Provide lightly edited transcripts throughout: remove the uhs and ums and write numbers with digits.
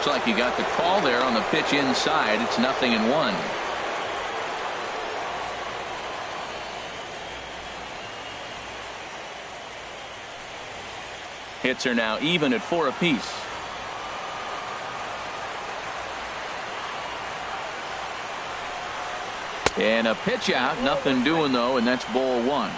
like you got the call there on the pitch inside. It's 0-1. Hits are now even at 4 apiece. And a pitch out, nothing doing though, and that's ball 1.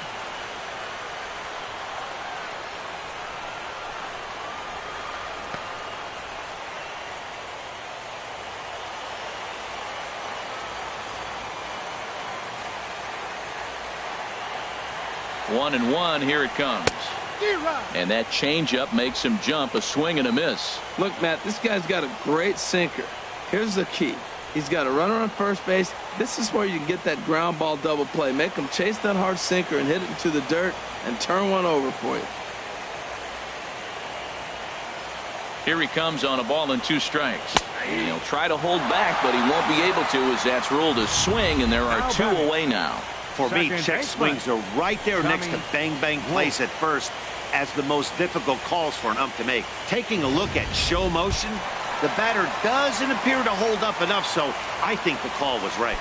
One and one, here it comes. And that changeup makes him jump, a swing and a miss. Look, Matt, this guy's got a great sinker. Here's the key. He's got a runner on first base. This is where you can get that ground ball double play. Make him chase that hard sinker and hit it into the dirt and turn one over for you. Here he comes on a ball and 2 strikes. And he'll try to hold back, but he won't be able to, as that's ruled a swing, and there are 2 away now. For me, check swings are right there next to bang-bang plays at first as the most difficult calls for an ump to make. Taking a look at show motion, the batter doesn't appear to hold up enough, so I think the call was right.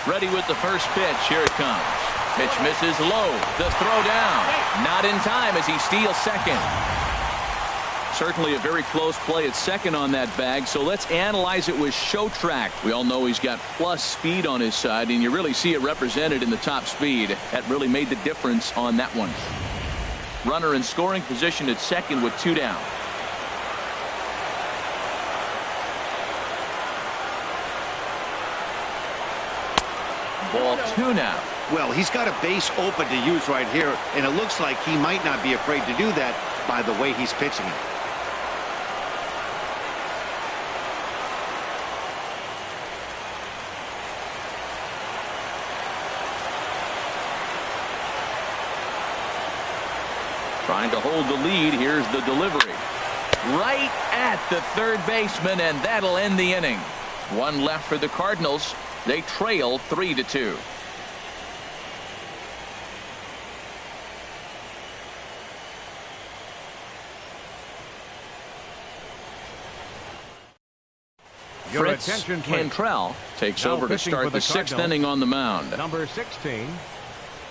Ready with the first pitch. Here it comes. Pitch misses low. The throw down. Not in time as he steals second. Certainly a very close play at second on that bag. So let's analyze it with show track. We all know he's got plus speed on his side, and you really see it represented in the top speed. That really made the difference on that one. Runner in scoring position at second with 2 down. Ball 2 now. Well, he's got a base open to use right here, and it looks like he might not be afraid to do that by the way he's pitching it. Trying to hold the lead. Here's the delivery. Right at the third baseman, and that'll end the inning. 1 left for the Cardinals. They trail 3-2. Fritz Cantrell takes over to start the 6th inning on the mound. Number 16,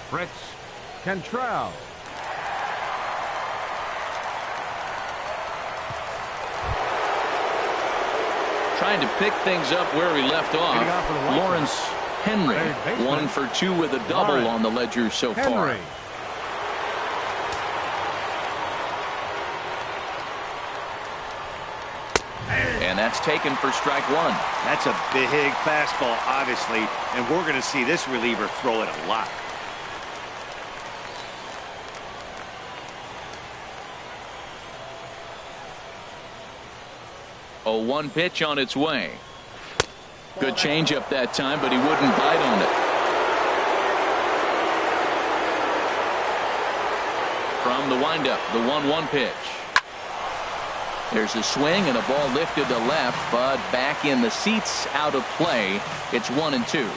Fritz Cantrell. Trying to pick things up where we left off. Lawrence Henry 1 for 2 with a double on the ledger so far. And that's taken for strike 1. That's a big fastball, obviously, and we're going to see this reliever throw it a lot. A 1 pitch on its way. Good changeup that time, but he wouldn't bite on it. From the windup, the 1-1 pitch. There's a swing and a ball lifted to left, but back in the seats, out of play. It's 1-2.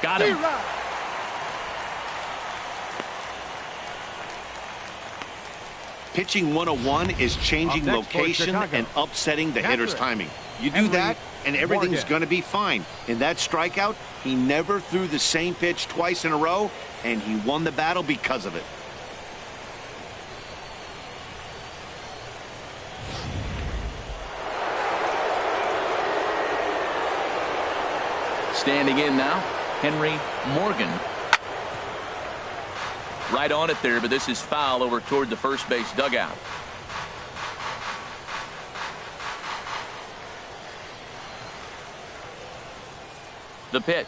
Got him. Pitching 101 is changing location and upsetting the hitter's timing. You do that, and everything's going to be fine. In that strikeout, he never threw the same pitch twice in a row, and he won the battle because of it. Standing in now, Henry Morgan. Right on it there, but this is foul over toward the first base dugout. The pitch.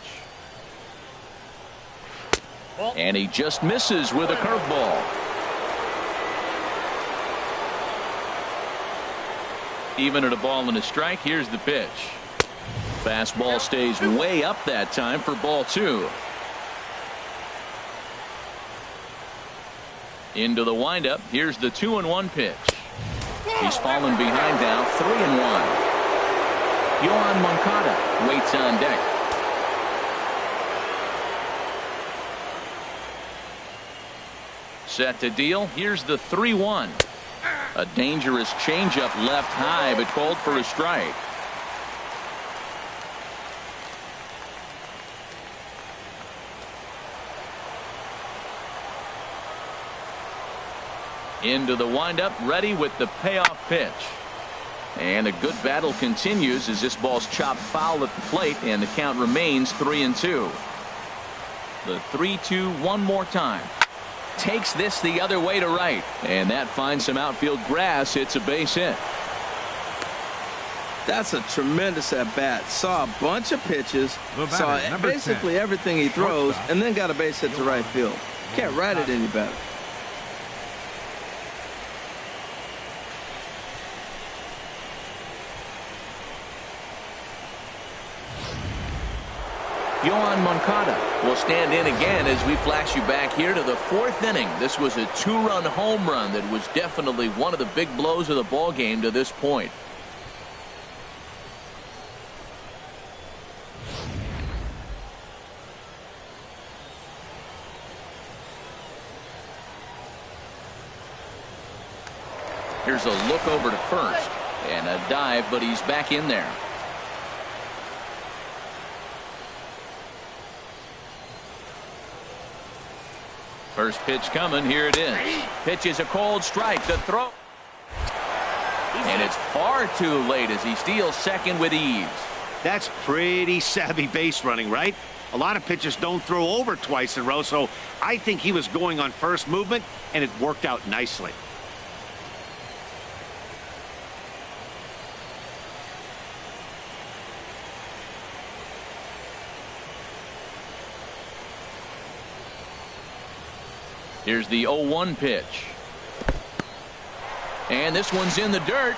And he just misses with a curveball. Even at a ball and a strike, here's the pitch. Fastball stays way up that time for ball 2. Into the windup. Here's the 2-1 pitch. He's fallen behind now, 3-1. Yohan Moncada waits on deck. Set to deal. Here's the 3-1. A dangerous changeup left high, but called for a strike. Into the windup, ready with the payoff pitch. And a good battle continues as this ball's chopped foul at the plate, and the count remains 3-2. The 3-2 one more time. Takes this the other way to right, and that finds some outfield grass. It's a base hit. That's a tremendous at-bat. Saw a bunch of pitches, saw basically everything he throws, and then got a base hit to right field. Can't write it any better. Yohan Moncada will stand in again as we flash you back here to the 4th inning. This was a 2-run home run that was definitely one of the big blows of the ball game to this point. Here's a look over to first and a dive, but he's back in there. First pitch coming. Here it is. Pitch is a cold strike. The throw. And it's far too late as he steals second with ease. That's pretty savvy base running, right? A lot of pitchers don't throw over twice in a row, so I think he was going on first movement, and it worked out nicely. Here's the 0-1 pitch. And this one's in the dirt.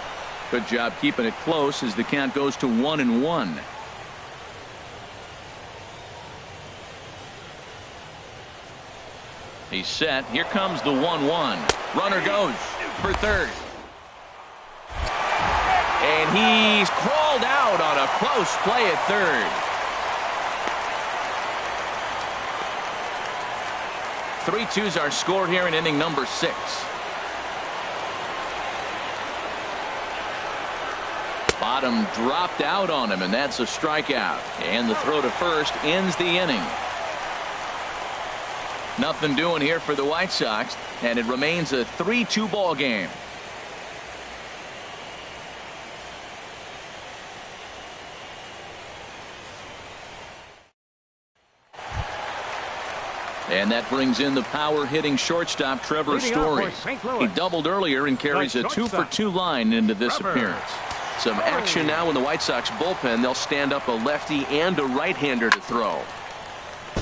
Good job keeping it close as the count goes to 1-1. He's set. Here comes the 1-1. Runner goes for third. And he's crawled out on a close play at third. 3-2's our score here in inning number 6. Bottom dropped out on him, and that's a strikeout. And the throw to first ends the inning. Nothing doing here for the White Sox, and it remains a 3-2 ball game. And that brings in the power-hitting shortstop, Trevor Story. He doubled earlier and carries a 2-for-2 line into this appearance. Some action now in the White Sox bullpen. They'll stand up a lefty and a right-hander to throw.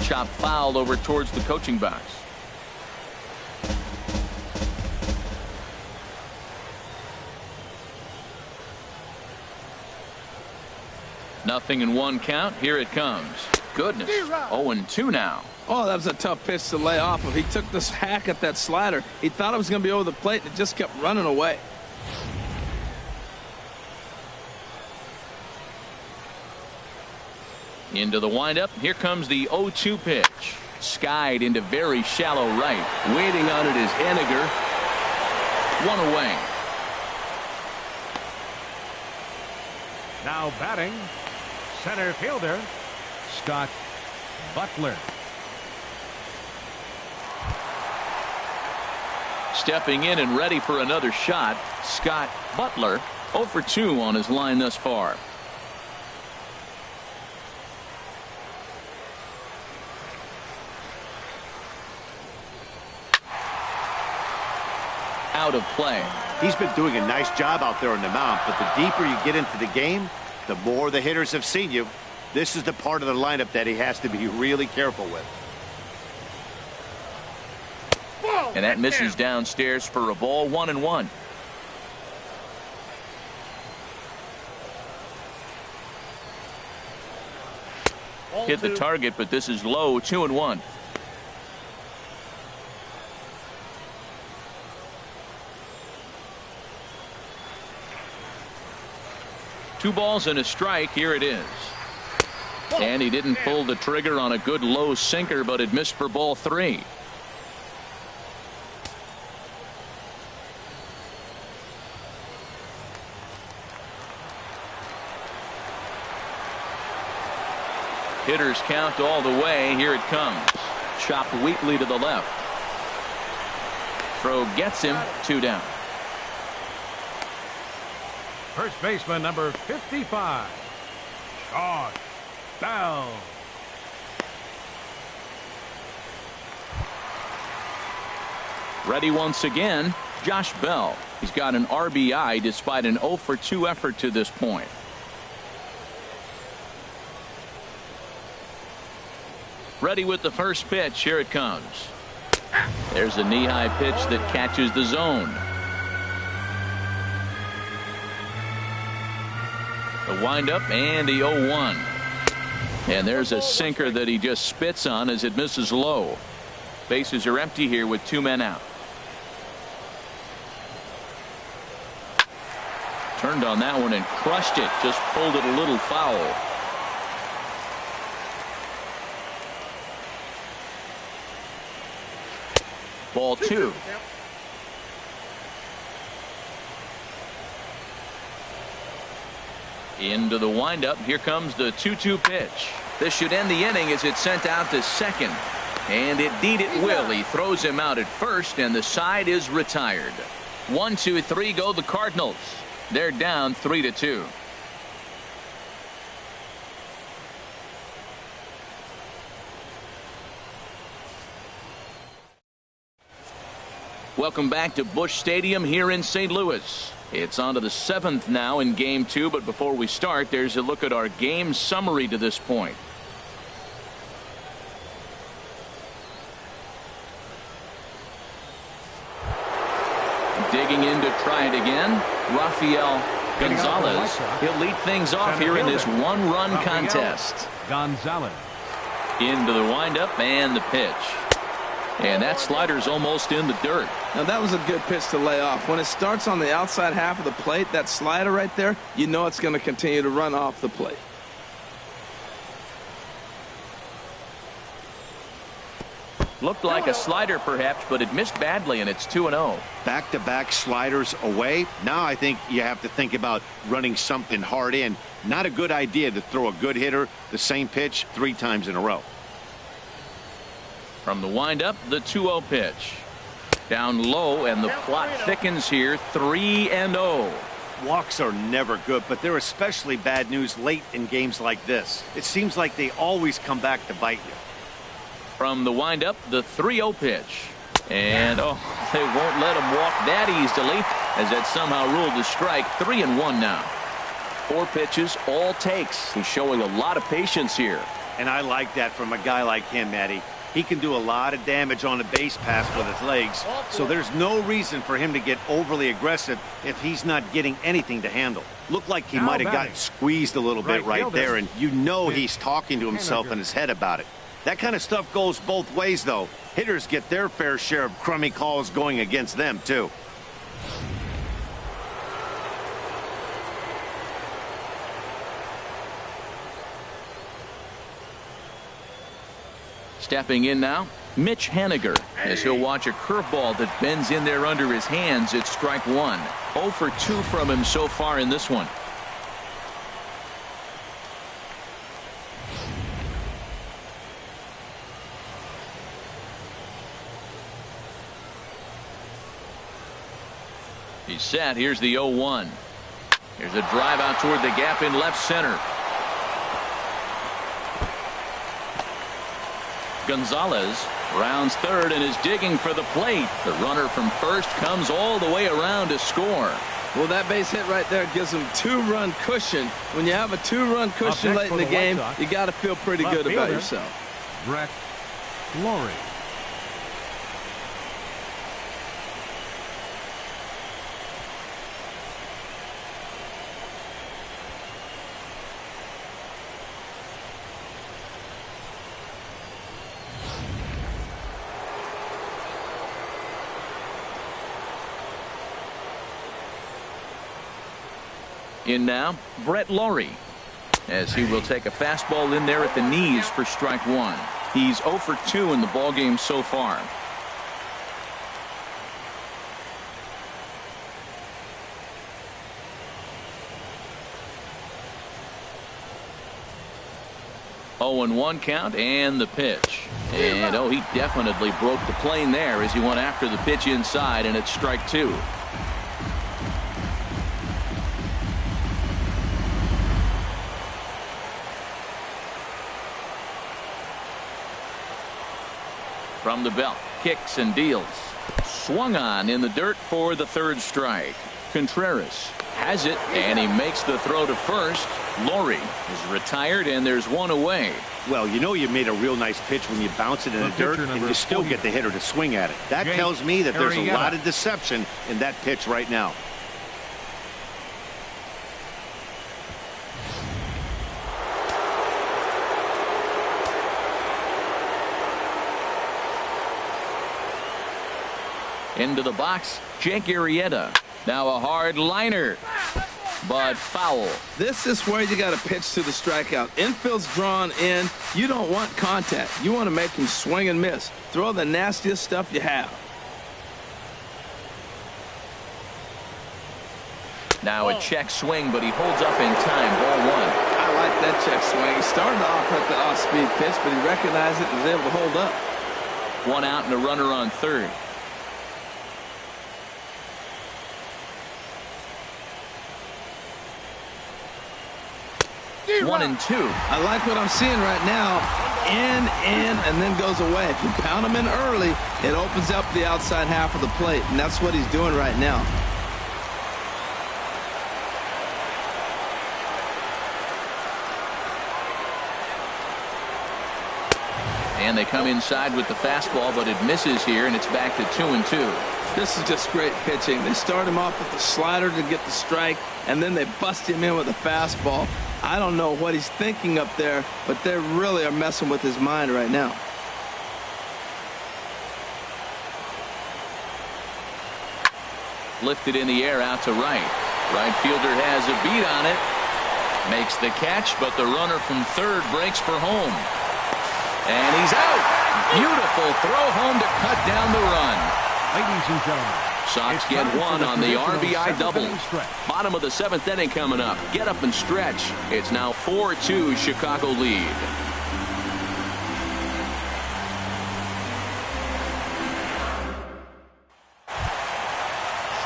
Chop foul over towards the coaching box. Nothing in one count. Here it comes. Goodness. 0-2 now. Oh, that was a tough pitch to lay off of. He took this hack at that slider. He thought it was going to be over the plate, and it just kept running away. Into the windup. Here comes the 0-2 pitch. Skied into very shallow right. Waiting on it is Henniger. One away. Now batting, center fielder, Scott Butler. Stepping in and ready for another shot, Scott Butler, 0-for-2 on his line thus far. Out of play. He's been doing a nice job out there on the mound, but the deeper you get into the game, the more the hitters have seen you. This is the part of the lineup that he has to be really careful with. And that misses downstairs for a ball. 1-1. Hit the target, but this is low. 2-1. 2 balls and a strike. Here it is. And he didn't pull the trigger on a good low sinker, but it missed for ball 3. Hitters count all the way. Here it comes. Chopped weakly to the left. Throw gets him. 2 down. First baseman number 55, Sean Bell. Ready once again, Josh Bell. He's got an RBI despite an 0 for 2 effort to this point. Ready with the first pitch. Here it comes. There's a knee-high pitch that catches the zone. The windup and the 0-1. And there's a sinker that he just spits on as it misses low. Bases are empty here with 2 men out. Turned on that one and crushed it. Just pulled it a little foul. Ball 2. Into the windup. Here comes the 2-2 pitch. This should end the inning as it's sent out to second. And indeed it will. He throws him out at first, and the side is retired. 1, 2, 3 go the Cardinals. They're down 3-2. Welcome back to Busch Stadium here in St. Louis. It's on to the 7th now in Game 2, but before we start, there's a look at our game summary to this point. Digging in to try it again, Rafael Gonzalez. He'll lead things off here in this 1-run contest. Gonzalez. Into the windup and the pitch. And that slider's almost in the dirt. Now that was a good pitch to lay off. When it starts on the outside half of the plate, that slider right there, you know it's going to continue to run off the plate. Looked like a slider perhaps, but it missed badly, and it's 2-0. Back-to-back sliders away. Now I think you have to think about running something hard in. Not a good idea to throw a good hitter the same pitch 3 times in a row. From the windup, the 2-0 pitch. Down low, and the plot thickens here. 3-0. Walks are never good, but they're especially bad news late in games like this. It seems like they always come back to bite you. From the windup, the 3-0 pitch. And, they won't let him walk that easily as that somehow ruled a strike. 3-1 now. 4 pitches, all takes. He's showing a lot of patience here. And I like that from a guy like him, Matty. He can do a lot of damage on a base pass with his legs, so there's no reason for him to get overly aggressive if he's not getting anything to handle. Looked like he might have gotten squeezed a little bit right there, and you know he's talking to himself in his head about it. That kind of stuff goes both ways, though. Hitters get their fair share of crummy calls going against them, too. Stepping in now, Mitch Haniger, as he'll watch a curveball that bends in there under his hands. It's strike 1. 0 for 2 from him so far in this one. He's set. Here's the 0-1. Here's a drive out toward the gap in left center. Gonzalez rounds third and is digging for the plate. The runner from first comes all the way around to score. Well, that base hit right there gives them 2-run cushion. When you have a 2-run cushion late in the game, you got to feel pretty good about yourself. Brett Lawrie. In now, Brett Laurie, as he will take a fastball in there at the knees for strike one. He's 0 for 2 in the ballgame so far. Oh, and 1 count, and the pitch. And oh, he definitely broke the plane there as he went after the pitch inside, and it's strike 2. From the belt, kicks and deals. Swung on in the dirt for the 3rd strike. Contreras has it, and he makes the throw to first. Laurie is retired, and there's 1 away. Well, you know you made a real nice pitch when you bounce it in the dirt and you still get the hitter to swing at it. That tells me that there's a lot of deception in that pitch right now. Into the box, Jake Arrieta. Now a hard liner, but foul. This is where you got to pitch to the strikeout. Infield's drawn in. You don't want contact. You want to make him swing and miss. Throw the nastiest stuff you have. Now a check swing, but he holds up in time. Ball 1. I like that check swing. He started off at the off-speed pitch, but he recognized it and was able to hold up. 1 out and a runner on third. 1 and 2. I like what I'm seeing right now. In, and then goes away. If you pound him in early, it opens up the outside half of the plate, and that's what he's doing right now. And they come inside with the fastball, but it misses here, and it's back to 2 and 2. This is just great pitching. They start him off with the slider to get the strike, and then they bust him in with a fastball. I don't know what he's thinking up there, but they really are messing with his mind right now. Lifted in the air out to right. Right fielder has a beat on it. Makes the catch, but the runner from third breaks for home. And he's out. Beautiful throw home to cut down the run. Ladies and gentlemen, Soxs get 1 on the RBI double. Bottom of the 7th inning coming up. Get up and stretch. It's now 4-2 Chicago lead.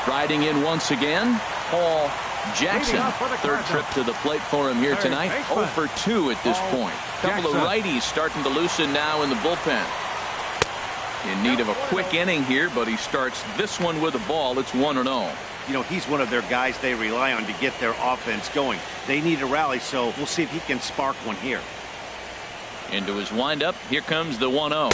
Striding in once again, Paul Jackson. 3rd trip to the plate for him here tonight. 0 for 2 at this point. Couple of righties starting to loosen now in the bullpen. In need of a quick inning here, but he starts this one with a ball. It's 1-0. You know, he's one of their guys they rely on to get their offense going. They need a rally, so we'll see if he can spark one here. Into his windup. Here comes the 1-0.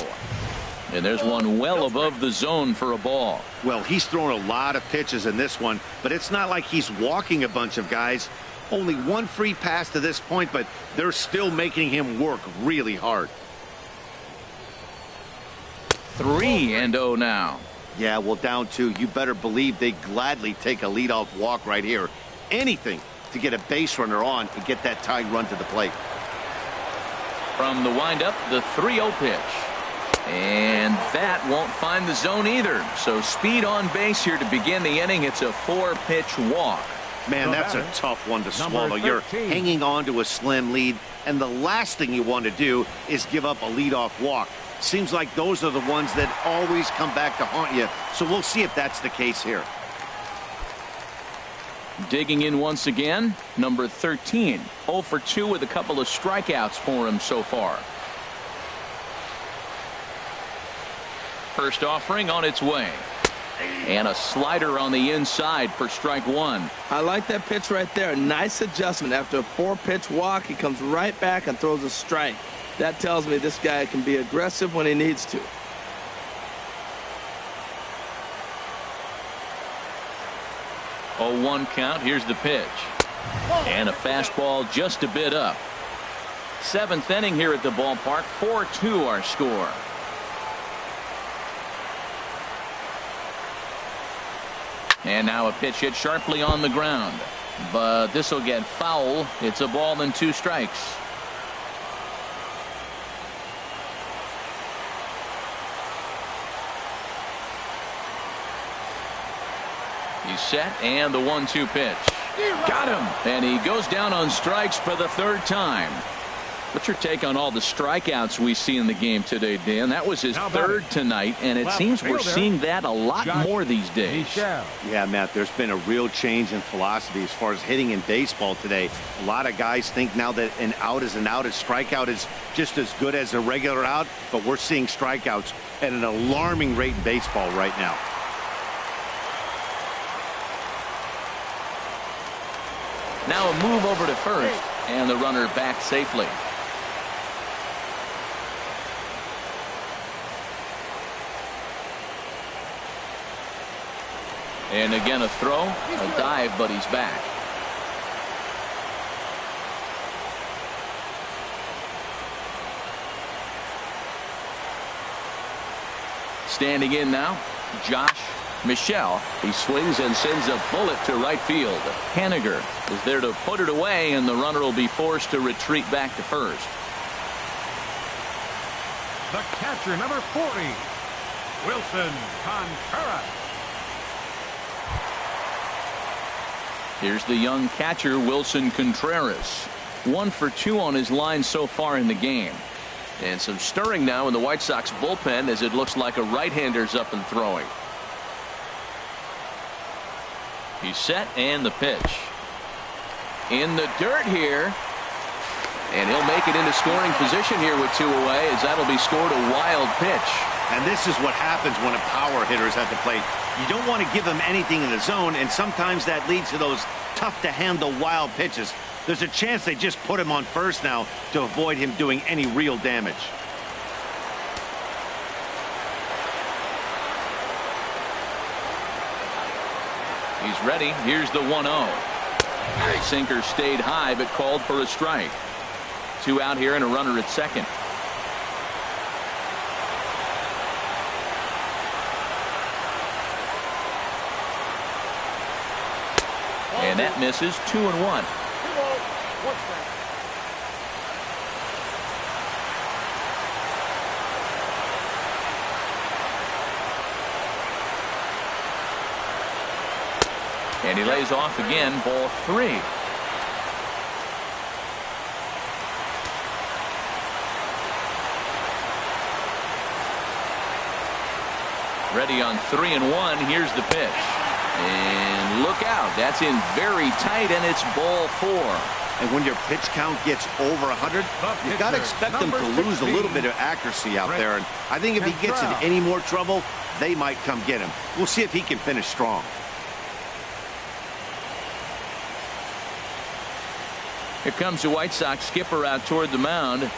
And there's one well above the zone for a ball. Well, he's thrown a lot of pitches in this one, but it's not like he's walking a bunch of guys. Only 1 free pass to this point, but they're still making him work really hard. 3-0 now. Yeah, well, down 2. You better believe they gladly take a leadoff walk right here. Anything to get a base runner on and get that tying run to the plate. From the windup, the 3-0 pitch. And that won't find the zone either. So speed on base here to begin the inning. It's a 4-pitch walk. Man, that's a tough one to swallow. You're hanging on to a slim lead, and the last thing you want to do is give up a leadoff walk. Seems like those are the ones that always come back to haunt you. So we'll see if that's the case here. Digging in once again, number 13. 0 for 2 with a couple of strikeouts for him so far. First offering on its way. And a slider on the inside for strike 1. I like that pitch right there. Nice adjustment. After a 4-pitch walk, he comes right back and throws a strike. That tells me this guy can be aggressive when he needs to. Oh, 1 count. Here's the pitch. And a fastball just a bit up. 7th inning here at the ballpark. 4-2 our score. And now a pitch hit sharply on the ground. but this will get foul. It's a ball and 2 strikes. He's set, and the 1-2 pitch. Got him, and he goes down on strikes for the 3rd time. What's your take on all the strikeouts we see in the game today, Dan? That was his 3rd tonight, and it seems we're seeing that a lot more these days. Yeah, Matt, there's been a real change in philosophy as far as hitting in baseball today. A lot of guys think now that an out is an out, a strikeout is just as good as a regular out, but we're seeing strikeouts at an alarming rate in baseball right now. Now a move over to first, and the runner back safely. And again a throw, a dive, but he's back. Standing in now, Josh Michelle. He swings and sends a bullet to right field. Haniger is there to put it away, and the runner will be forced to retreat back to first. The catcher, number 40, Wilson Contreras. Here's the young catcher, Wilson Contreras. 1 for 2 on his line so far in the game. And some stirring now in the White Sox bullpen as it looks like a right-hander's up and throwing. He's set, and the pitch. In the dirt here. And he'll make it into scoring position here with 2 away, as that'll be scored a wild pitch. And this is what happens when a power hitter is at the plate. You don't want to give them anything in the zone, and sometimes that leads to those tough-to-handle wild pitches. There's a chance they just put him on first now to avoid him doing any real damage. He's ready. Here's the 1-0. Sinker stayed high, but called for a strike. 2 out here and a runner at second. And that misses. 2-1. And he lays off again. Ball 3. Ready on 3-1. Here's the pitch. And look out. That's in very tight, and it's ball 4. And when your pitch count gets over 100, you got to expect them to lose a little bit of accuracy out there. And I think if he gets in any more trouble, they might come get him. We'll see if he can finish strong. Here comes the White Sox skipper out toward the mound.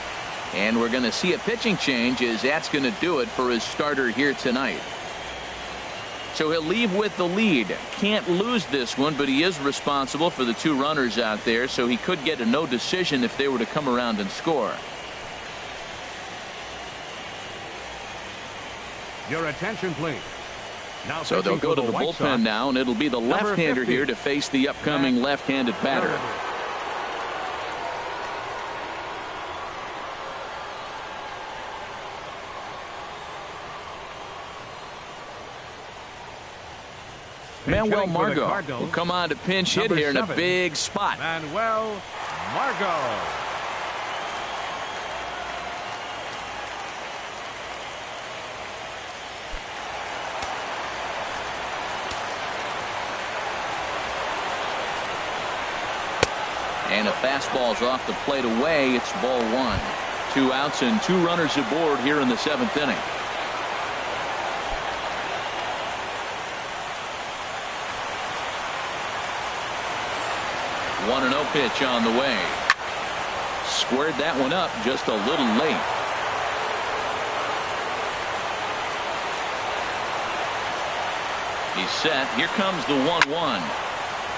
And we're going to see a pitching change, as that's going to do it for his starter here tonight. So he'll leave with the lead. Can't lose this one, but he is responsible for the 2 runners out there, so he could get a no decision if they were to come around and score. Your attention, please. Now so they'll go to the bullpen now, and it'll be the left-hander here to face the upcoming left-handed batter. Manuel Margot will come on to pinch hit here in a big spot. Manuel Margot. And a fastball's off the plate away. It's ball 1. 2 outs and 2 runners aboard here in the 7th inning. 1-0 pitch on the way. Squared that one up just a little late. He's set. Here comes the 1-1.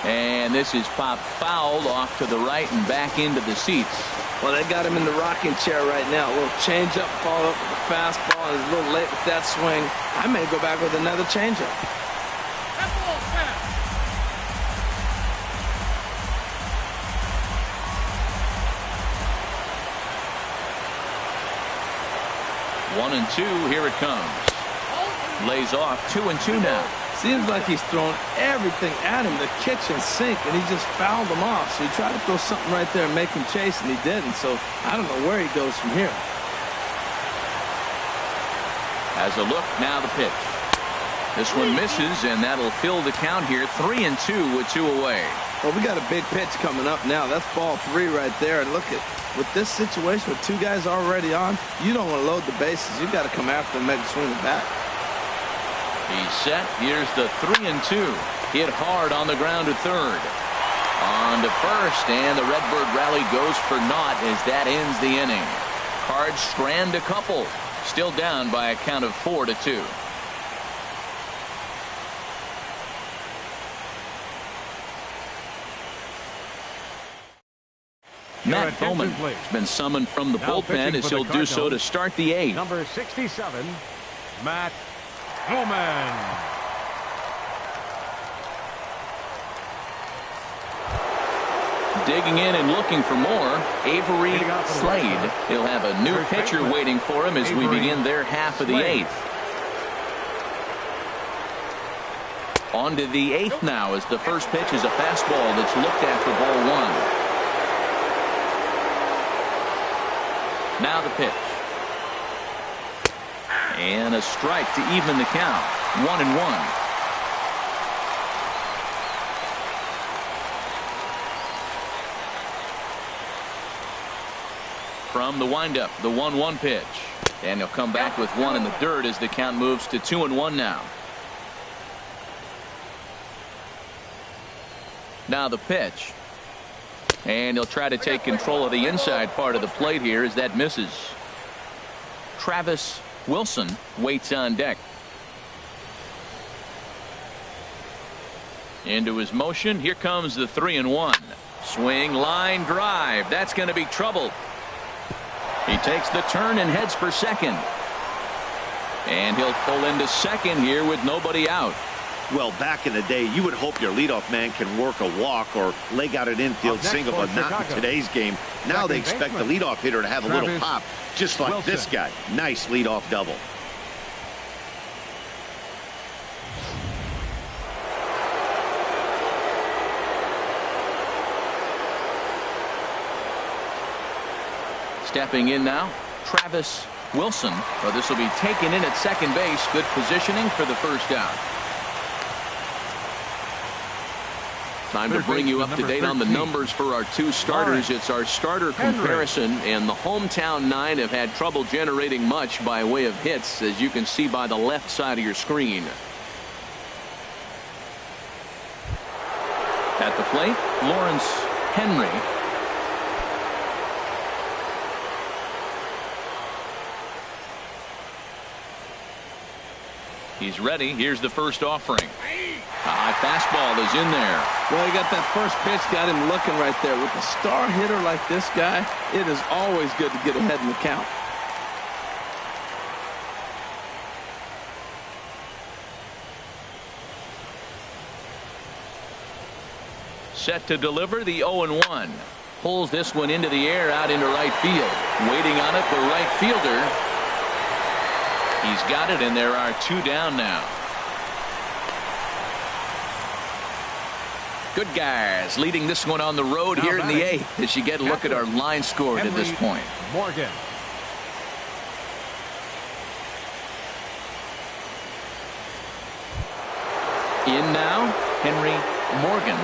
And this is popped foul off to the right and back into the seats. Well, they got him in the rocking chair right now. A little change up, follow up with the fastball. He's a little late with that swing. I may go back with another changeup. 1-2. Here it comes. Lays off 2-2 now. Seems like he's throwing everything at him, the kitchen sink, and he just fouled him off. So he tried to throw something right there and make him chase, and he didn't. So I don't know where he goes from here. As a look, now the pitch. This one misses, and that'll fill the count here. 3-2 with 2 away. Well, we got a big pitch coming up now. That's ball 3 right there. And look at, with this situation with 2 guys already on, you don't want to load the bases. You got to come after him, make a swing of the bat. He's set. Here's the 3-2. Hit hard on the ground to third. On to first, and the Redbird rally goes for naught as that ends the inning. Cards strand a couple. Still down by a count of 4-2. Matt Bowman has been summoned from the bullpen as he'll do so to start the 8th. Number 67, Matt Bowman. Digging in and looking for more, Avery Slade. He'll have a new pitcher waiting for him as we begin their half of the 8th. On to the 8th now as the first pitch is a fastball that's looked at for ball 1. Now the pitch. And a strike to even the count. 1-1. From the windup, the 1-1 pitch. And he'll come back with 1 in the dirt as the count moves to 2-1 now. Now the pitch. And he'll try to take control of the inside part of the plate here as that misses. Travis Wilson waits on deck. Into his motion. Here comes the 3-1. Swing, line, drive. That's going to be trouble. He takes the turn and heads for second. And he'll pull into second here with nobody out. Well, back in the day, you would hope your leadoff man can work a walk or leg out an infield single, but not in today's game. Now they expect the leadoff hitter to have a little pop, just like this guy. Nice leadoff double. Stepping in now, Travis Wilson. Well, this will be taken in at second base. Good positioning for the first out. Time to bring you up to date on the numbers for our 2 starters. It's our starter comparison, and the hometown 9 have had trouble generating much by way of hits, as you can see by the left side of your screen. At the plate, Lawrence Henry. He's ready. Here's the first offering. A high fastball is in there. Well, he got that first pitch, got him looking right there. With a star hitter like this guy, it is always good to get ahead in the count. Set to deliver the 0-1. Pulls this one into the air out into right field. Waiting on it, the right fielder. He's got it, and there are 2 down now. Good guys leading this one on the road here in the 8th as you get a look at our line score to this point. Morgan. In now, Henry Morgan.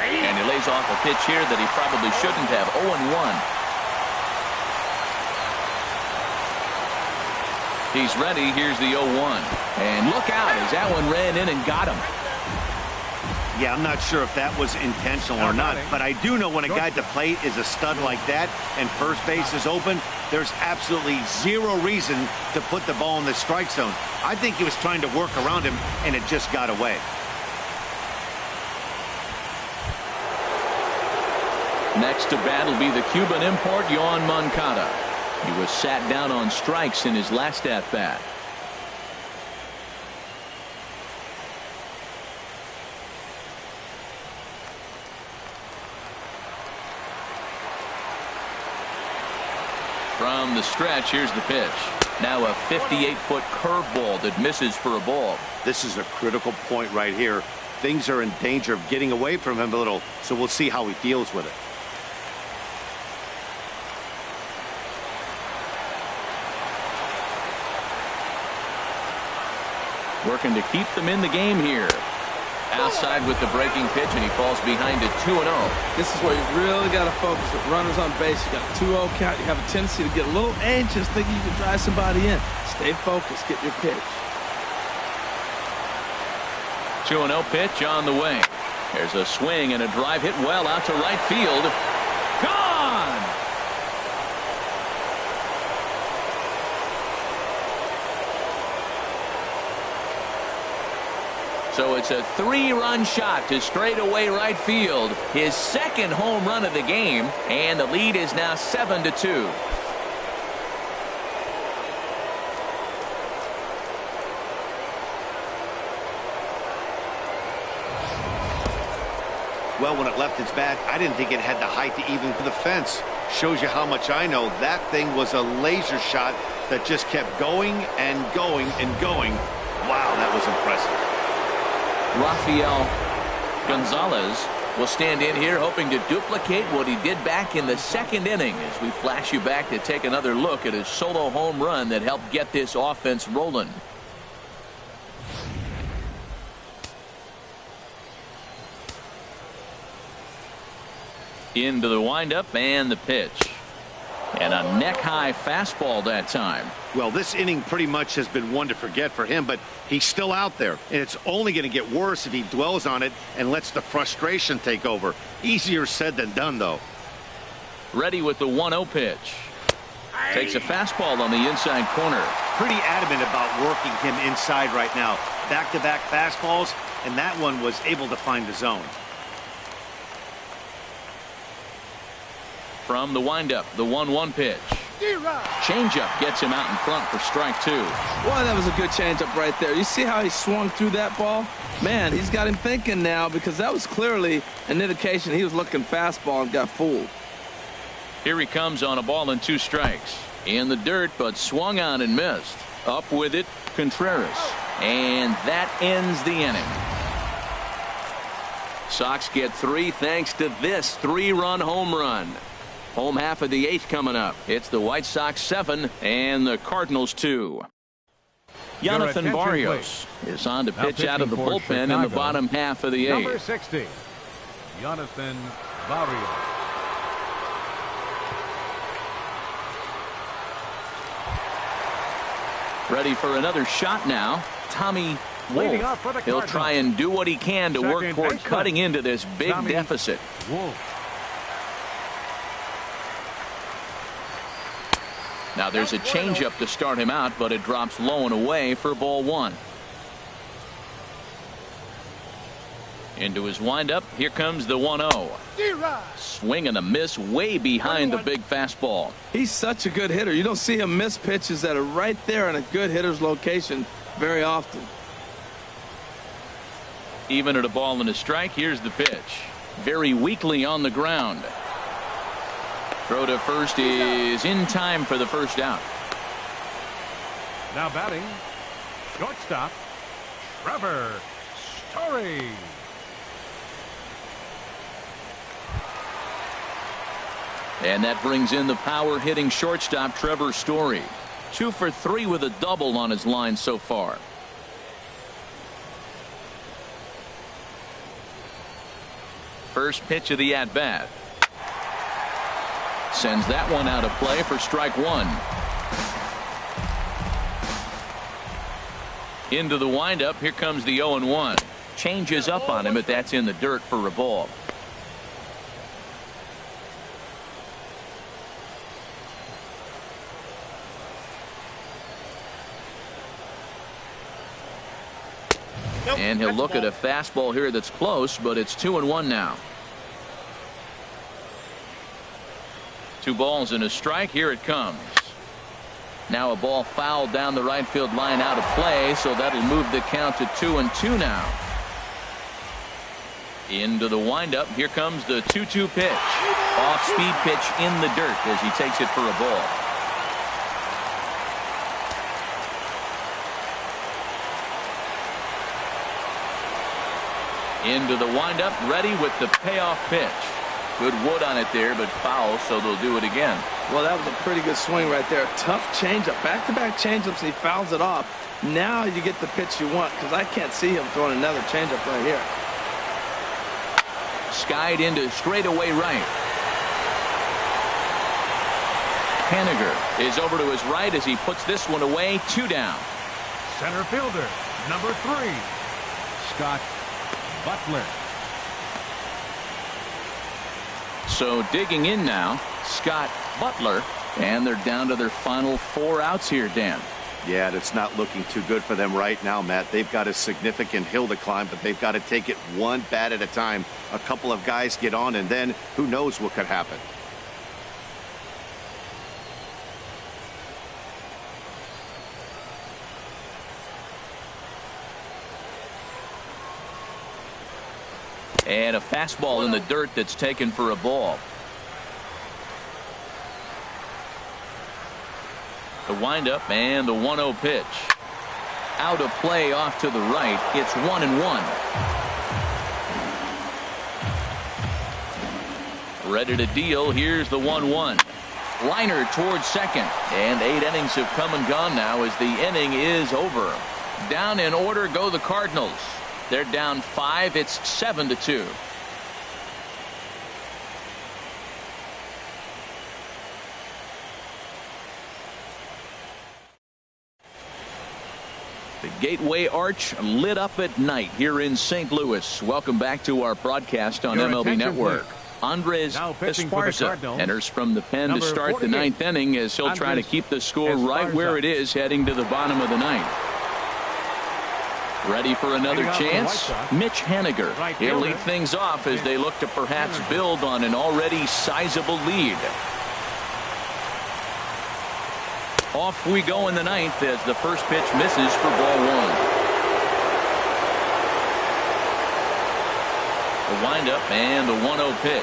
And he lays off a pitch here that he probably shouldn't have. 0-1. He's ready. Here's the 0-1. And look out as that one ran in and got him. Yeah, I'm not sure if that was intentional or not, but I do know when a guy at the plate is a stud like that and first base is open, there's absolutely zero reason to put the ball in the strike zone. I think he was trying to work around him, and it just got away. Next to bat will be the Cuban import, Yoan Moncada. He was sat down on strikes in his last at-bat. From the stretch, here's the pitch. Now a 58-foot curveball that misses for a ball. This is a critical point right here. Things are in danger of getting away from him a little, so we'll see how he deals with it. Working to keep them in the game here. Outside with the breaking pitch, and he falls behind it 2-0. This is where you really got to focus with runners on base. You got a 2-0 count. You have a tendency to get a little anxious thinking you can drive somebody in. Stay focused. Get your pitch. 2-0 pitch on the way. There's a swing and a drive hit well out to right field. Gone! So it's a 3-run shot to straightaway right field. His second home run of the game, and the lead is now 7-2. Well, when it left its bat, I didn't think it had the height to even for the fence. Shows you how much I know. That thing was a laser shot that just kept going and going and going. Wow, that was impressive. Rafael Gonzalez will stand in here hoping to duplicate what he did back in the second inning as we flash you back to take another look at his solo home run that helped get this offense rolling. Into the windup and the pitch. And a neck-high fastball that time. Well, this inning pretty much has been one to forget for him, but he's still out there. And it's only going to get worse if he dwells on it and lets the frustration take over. Easier said than done, though. Ready with the 1-0 pitch. Takes a fastball on the inside corner. Pretty adamant about working him inside right now. Back-to-back fastballs, and that one was able to find the zone. From the windup, the 1-1 pitch. Changeup gets him out in front for strike 2. Boy, that was a good changeup right there. You see how he swung through that ball? Man, he's got him thinking now because that was clearly an indication he was looking fastball and got fooled. Here he comes on a ball and 2 strikes. In the dirt, but swung on and missed. Up with it, Contreras. And that ends the inning. Sox get 3 thanks to this 3-run home run. Home half of the 8th coming up. It's the White Sox 7 and the Cardinals 2. Jonathan Barrios is on to pitch out of the bullpen in the bottom half of the 8th. Number 60, Jonathan Barrios. Ready for another shot now. Tommy Wolf. He'll try and do what he can to work toward cutting into this big deficit. Now there's a changeup to start him out, but it drops low and away for ball 1. Into his windup. Here comes the 1-0. Swing and a miss way behind the big fastball. He's such a good hitter. You don't see him miss pitches that are right there in a good hitter's location very often. Even at a ball and a strike, here's the pitch. Very weakly on the ground. Throw to first is in time for the first out. Now batting, shortstop, Trevor Story. And that brings in the power hitting shortstop Trevor Story. 2 for 3 with a double on his line so far. First pitch of the at-bat. Sends that one out of play for strike 1. Into the windup. Here comes the 0-1. Changes up on him, but that's in the dirt for a ball. And he'll look at a fastball here that's close, but it's 2-1 now. 2 balls and a strike. Here it comes. Now a ball fouled down the right field line out of play, so that'll move the count to 2-2 now. Into the windup. Here comes the 2-2 pitch. Off-speed pitch in the dirt as he takes it for a ball. Into the windup, ready with the payoff pitch. Good wood on it there, but foul, so they'll do it again. Well, that was a pretty good swing right there. Tough changeup. Back-to-back changeups, and he fouls it off. Now you get the pitch you want, because I can't see him throwing another changeup right here. Skied into straightaway right. Haniger is over to his right as he puts this one away. 2 down. Center fielder, number 3, Scott Butler. So digging in now, Scott Butler, and they're down to their final 4 outs here, Dan. Yeah, it's not looking too good for them right now, Matt. They've got a significant hill to climb, but they've got to take it one bat at a time. A couple of guys get on, and then who knows what could happen. And a fastball in the dirt that's taken for a ball. The windup and the 1-0 pitch. Out of play off to the right. It's 1-1. Ready to deal. Here's the 1-1. Liner towards second. And 8 innings have come and gone now as the inning is over. Down in order go the Cardinals. They're down 5. It's 7-2. The Gateway Arch lit up at night here in St. Louis. Welcome back to our broadcast on Your MLB Network. Please. Andres Now pitching for the Esparza Cardinals, enters from the pen to start the 48, 9th inning as he'll try to keep the score right where it is heading to the bottom of the 9th. Ready for another chance? Mitch Haniger. He'll lead things off as they look to perhaps build on an already sizable lead. Off we go in the 9th as the first pitch misses for ball 1. The windup and the 1-0 pitch.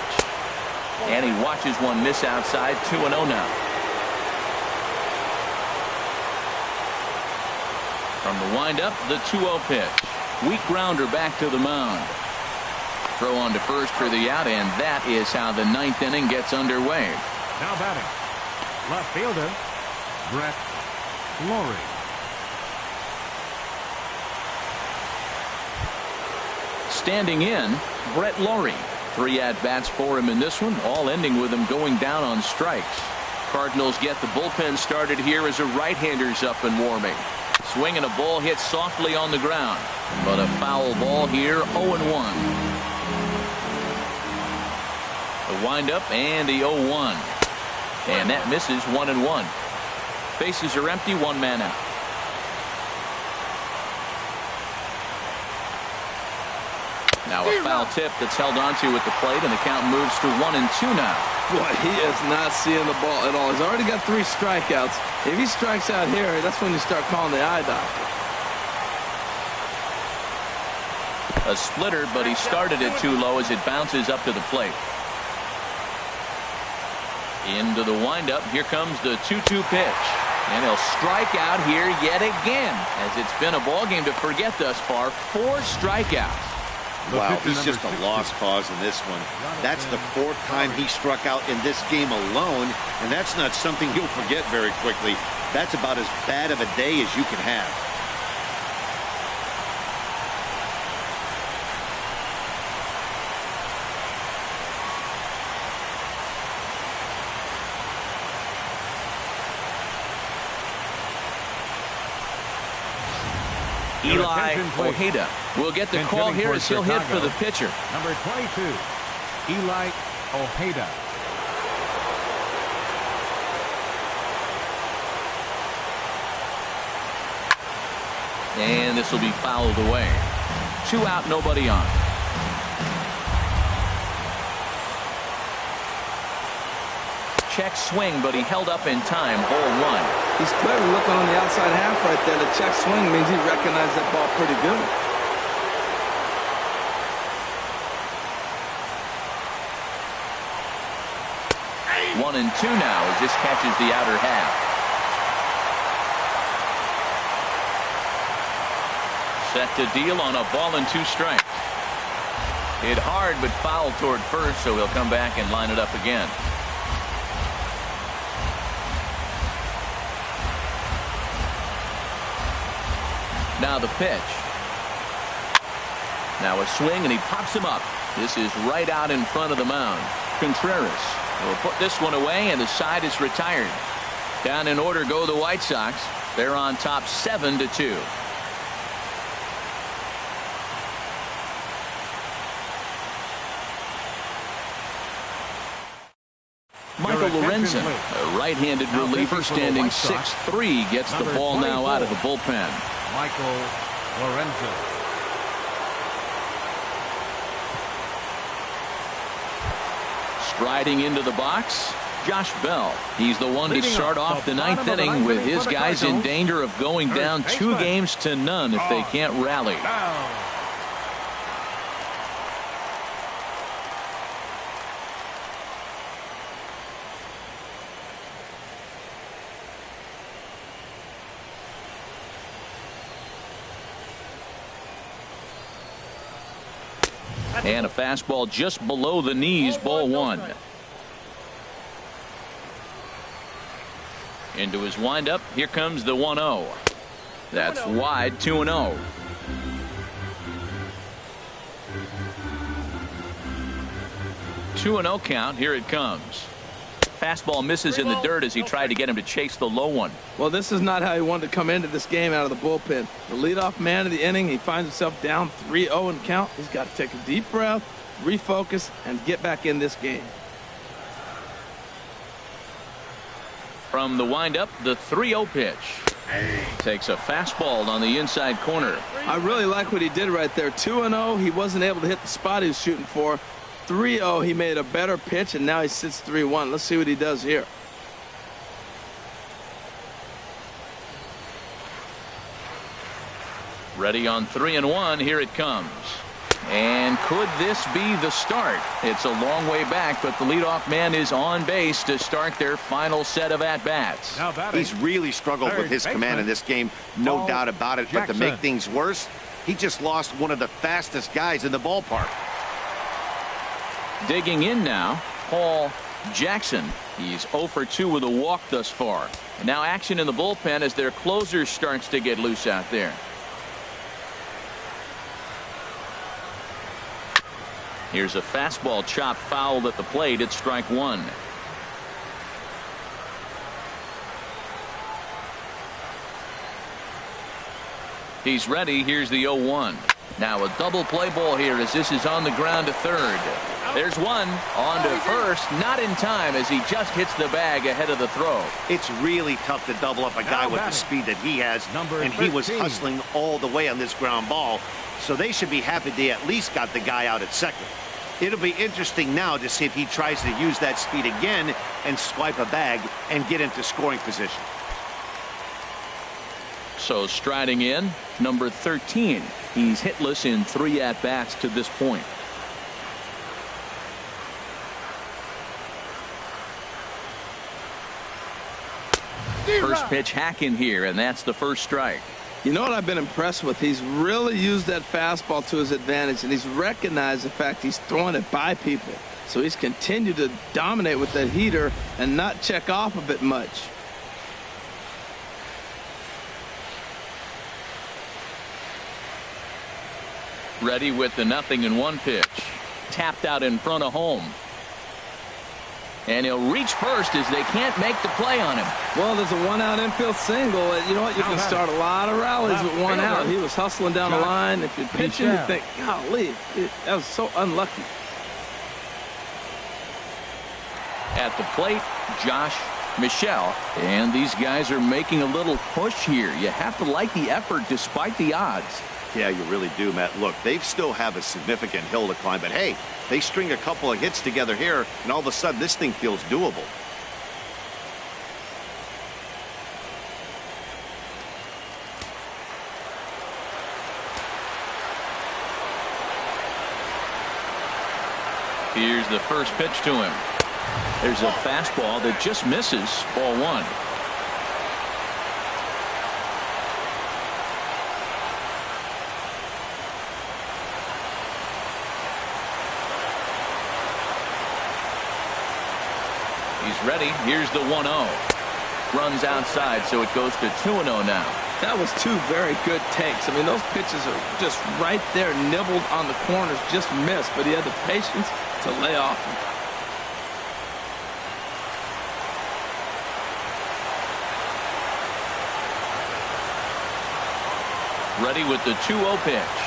And he watches one miss outside. 2-0 now. From the windup, the 2-0 pitch. Weak grounder back to the mound. Throw on to first for the out, and that is how the 9th inning gets underway. Now batting, left fielder, Brett Lawrie. Standing in, Brett Lawrie. 3 at-bats for him in this one, all ending with him going down on strikes. Cardinals get the bullpen started here as a right-hander's up and warming. Swing and a ball hit softly on the ground, but a foul ball here. 0-1. The windup and the 0-1, and that misses. 1-1. Bases are empty. 1 man out. Now a foul tip that's held onto at the plate, and the count moves to 1-2 now. Boy, he is not seeing the ball at all. He's already got 3 strikeouts. If he strikes out here, that's when you start calling the eye doctor. A splitter, but he started it too low as it bounces up to the plate. Into the windup. Here comes the 2-2 pitch. And he'll strike out here yet again, as it's been a ball game to forget thus far. 4 strikeouts. Wow, he's just a lost cause in this one. That's the 4th time he struck out in this game alone, and that's not something you'll forget very quickly. That's about as bad of a day as you can have. Eli Ojeda will get the call here as he'll hit for the pitcher. Number 22, Eli Ojeda. And this will be fouled away. 2 out, nobody on. Check swing, but he held up in time. Ball 1. He's clearly looking on the outside half right there. The check swing means he recognized that ball pretty good. One and 2 now as this catches the outer half. Set to deal on a ball and 2 strikes. Hit hard but fouled toward first, so he'll come back and line it up again. Now the pitch. Now a swing, and he pops him up. This is right out in front of the mound. Contreras will put this one away, and the side is retired. Down in order go the White Sox. They're on top 7-2. Michael Lorenzen, a right-handed reliever standing 6'3", gets the ball now out of the bullpen. Michael Lorenzen. Striding into the box, Josh Bell. He's the one to start off the ninth inning with his guys in danger of going down 2 games to none if they can't rally. And a fastball just below the knees, ball 1. Into his windup, here comes the 1-0. That's wide, 2-0. Two and 0 count. Here it comes. Fastball misses in the dirt as he tried to get him to chase the low one. Well, this is not how he wanted to come into this game out of the bullpen. The leadoff man of the inning, he finds himself down 3-0 in count. He's got to take a deep breath, refocus, and get back in this game. From the windup, the 3-0 pitch. Takes a fastball on the inside corner. I really like what he did right there. 2-0, he wasn't able to hit the spot he was shooting for. 3-0, he made a better pitch, and now he sits 3-1. Let's see what he does here. Ready on 3-1. Here it comes. And could this be the start? It's a long way back, but the leadoff man is on base to start their final set of at-bats. He's really struggled with his command in this game, no doubt about it. But to make things worse, he just lost one of the fastest guys in the ballpark. Digging in now, Paul Jackson. He's 0 for 2 with a walk thus far. And now action in the bullpen as their closer starts to get loose out there. Here's a fastball chopped foul at the plate. It's strike 1. He's ready. Here's the 0-1. Now a double play ball here as this is on the ground to third. There's one on to first, not in time as he just hits the bag ahead of the throw. It's really tough to double up a guy with the speed that he has, and he was hustling all the way on this ground ball, so they should be happy they at least got the guy out at second. It'll be interesting now to see if he tries to use that speed again and swipe a bag and get into scoring position. So striding in, number 13. He's hitless in 3 at-bats to this point. First pitch hack in here, and that's the first strike. You know what I've been impressed with? He's really used that fastball to his advantage, and he's recognized the fact he's throwing it by people. So he's continued to dominate with that heater and not check off a bit much. Ready with the 0-1 pitch. Tapped out in front of home. And he'll reach first as they can't make the play on him. Well, there's a 1-out infield single. You know what? You can start a lot of rallies with 1 out. He was hustling down the line. If you're pitching, you think, golly, that was so unlucky. At the plate, Josh Michelle. And these guys are making a little push here. You have to like the effort despite the odds. Yeah, you really do, Matt. Look, they still have a significant hill to climb, but hey, they string a couple of hits together here, and all of a sudden this thing feels doable. Here's the first pitch to him. There's a fastball that just misses, ball 1. He's ready. Here's the 1-0. Runs outside, so it goes to 2-0 now. That was two very good takes. I mean, those pitches are just right there, nibbled on the corners, just missed, but he had the patience to lay off them. Ready with the 2-0 pitch.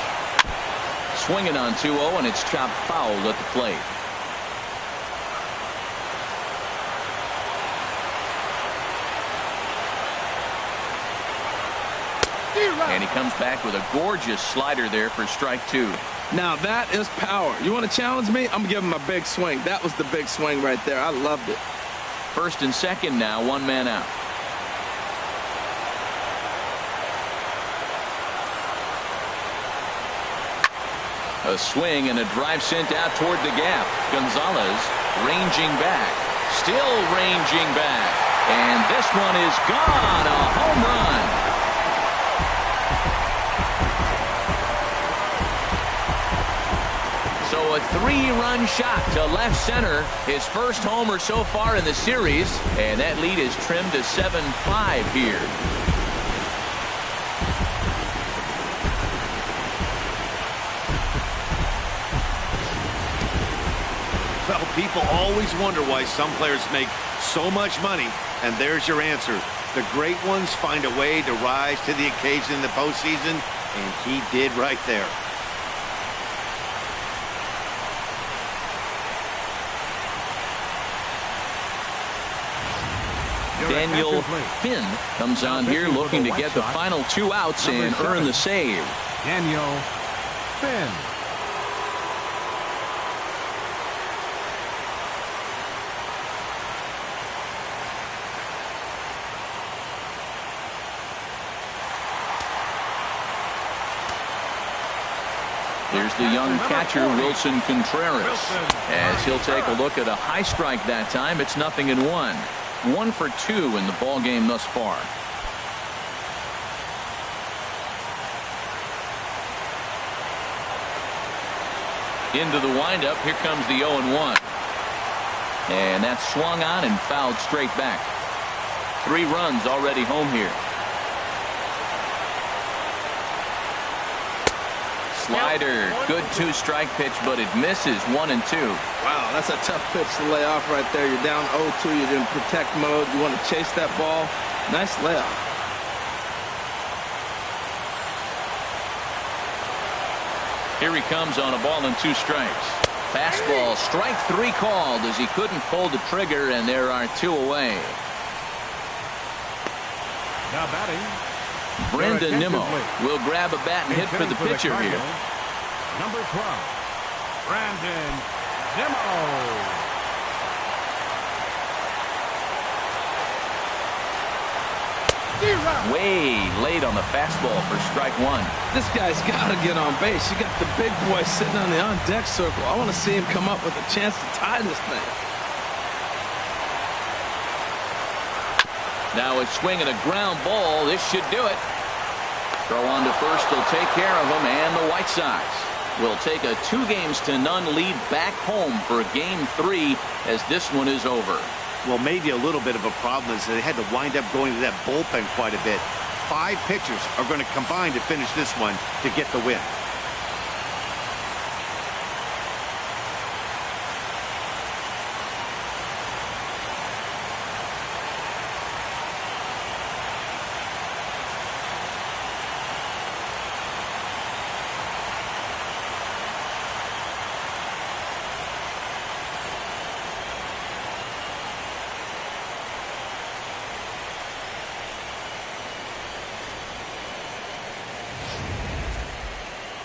Swinging on 2-0, and it's chopped foul at the plate. And he comes back with a gorgeous slider there for strike 2. Now that is power. You want to challenge me? I'm going to give him a big swing. That was the big swing right there. I loved it. First and second now, one man out. A swing and a drive sent out toward the gap. Gonzalez ranging back. Still ranging back. And this one is gone. A home run. So a 3-run shot to left center. His first homer so far in the series. And that lead is trimmed to 7-5 here. Well, people always wonder why some players make so much money, and there's your answer. The great ones find a way to rise to the occasion in the postseason, and he did right there. Daniel Finn comes on here looking to get the final 2 outs and earn the save. Daniel Finn. Here's the young catcher, Wilson Contreras. As he'll take a look at a high strike that time, it's 0-1. 1 for 2 in the ball game thus far. Into the windup. Here comes the 0-1. And that's swung on and fouled straight back. 3 runs already home here. Slider, good 2-strike pitch, but it misses. 1-2. Wow, that's a tough pitch to lay off right there. You're down 0-2. You're in protect mode. You want to chase that ball. Nice layoff. Here he comes on a ball and 2 strikes. Fastball, strike 3 called as he couldn't pull the trigger, and there are 2 away. Now batting, Brendan Nimmo will grab a bat and hit for the pitcher here. Number 12, Brandon Nimmo. Way late on the fastball for strike 1. This guy's got to get on base. You got the big boy sitting on the on-deck circle. I want to see him come up with a chance to tie this thing. Now it's swinging a ground ball. This should do it. Throw on to first will take care of him, and the White Sox will take a 2-0 lead back home for Game 3 as this one is over. Well, maybe a little bit of a problem is they had to wind up going to that bullpen quite a bit. 5 pitchers are going to combine to finish this one to get the win.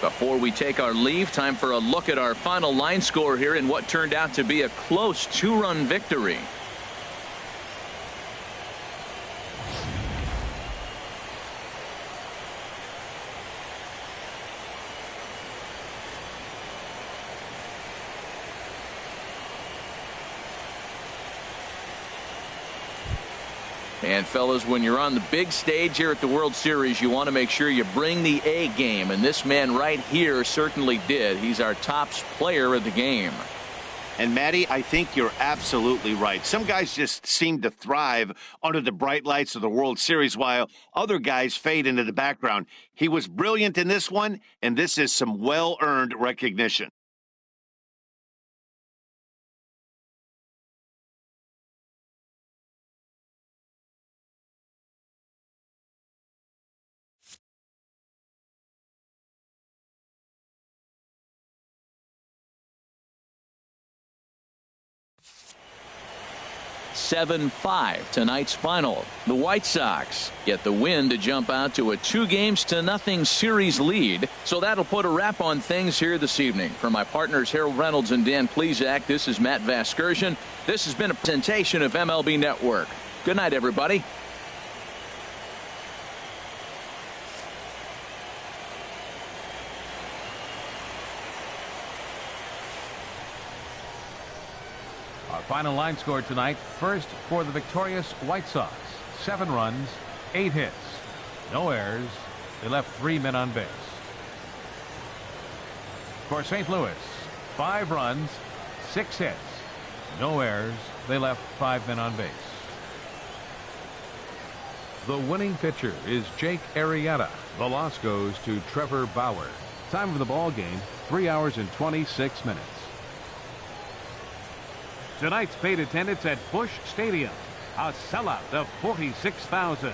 Before we take our leave, time for a look at our final line score here in what turned out to be a close 2-run victory. And fellas, when you're on the big stage here at the World Series, you want to make sure you bring the A game, and this man right here certainly did. He's our top player of the game. And, Matty, I think you're absolutely right. Some guys just seem to thrive under the bright lights of the World Series while other guys fade into the background. He was brilliant in this one, and this is some well-earned recognition. (7-5) tonight's final. The White Sox get the win to jump out to a 2-0 series lead. So that'll put a wrap on things here this evening. For my partners Harold Reynolds and Dan Plesac, this is Matt Vasgersian. This has been a presentation of MLB Network. Good night, everybody. Our final line score tonight. First for the victorious White Sox. 7 runs, 8 hits, no errors. They left 3 men on base. For St. Louis, 5 runs, 6 hits, no errors. They left 5 men on base. The winning pitcher is Jake Arrieta. The loss goes to Trevor Bauer. Time of the ball game, 3 hours and 26 minutes. Tonight's paid attendance at Busch Stadium, a sellout of 46,000.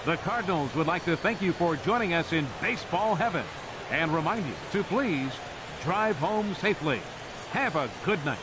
The Cardinals would like to thank you for joining us in baseball heaven and remind you to please drive home safely. Have a good night.